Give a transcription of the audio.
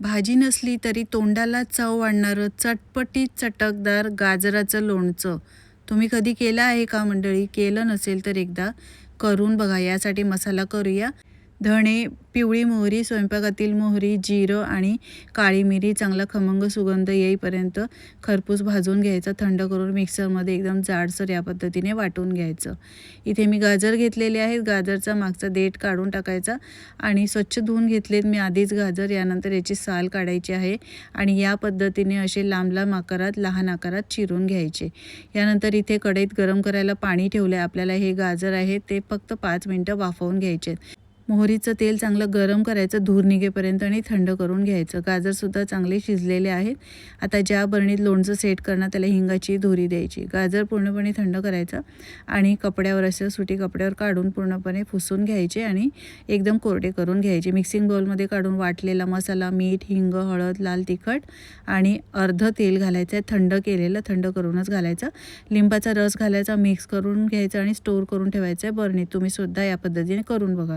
भाजी नसली तरी तोंडाला चव आणणारं चटपटीत चटकदार गाजराचं लोणचं तुम्ही कधी केलं आहे का मंडळी? केलं नसेल तर एकदा करून बघा. यासाठी मसाला करूया. धणे, पिवळी मोहरी, स्वयंपाकातील मोहरी, जिरं आणि काळी मिरी चांगला खमंग सुगंध येईपर्यंत खरपूस भाजून घ्यायचं. थंड करून मिक्सरमध्ये एकदम जाडसर या पद्धतीने वाटून घ्यायचं. इथे मी गाजर घेतलेले आहेत. गाजरचा मागचा देठ काढून टाकायचा आणि स्वच्छ धुवून घेतलेत मी आधीच गाजर. यानंतर याची साल काढायची आहे आणि या पद्धतीने असे लांब लांब आकारात, लहान आकारात चिरून घ्यायचे. यानंतर इथे कढईत गरम करायला पाणी ठेवलं आहे. आपल्याला हे गाजर आहे ते फक्त 5 मिनिटं वाफवून घ्यायचे. मोहरीचं तेल चांगलं गरम करायचं धूर निघेपर्यंत आणि थंड करून घ्यायचं. गाजरसुद्धा चांगले शिजलेले आहेत. आता ज्या बरणीत लोणचं सेट करणार त्याला हिंगाची धुरी द्यायची. गाजर पूर्णपणे थंड करायचं आणि कपड्यावर असं सुती कपड्यावर काढून पूर्णपणे पुसून घ्यायचे आणि एकदम कोरडे करून घ्यायचे. मिक्सिंग बाउलमध्ये काढून वाटलेला मसाला, मीठ, हिंग, हळद, लाल तिखट आणि अर्ध तेल घालायचं आहे. थंड केलेलं, थंड करूनच घालायचं. लिंबाचा रस घालायचा, मिक्स करून घ्यायचा आणि स्टोर करून ठेवायचं आहे बरणीत. तुम्ही सुद्धा या पद्धतीने करून बघा.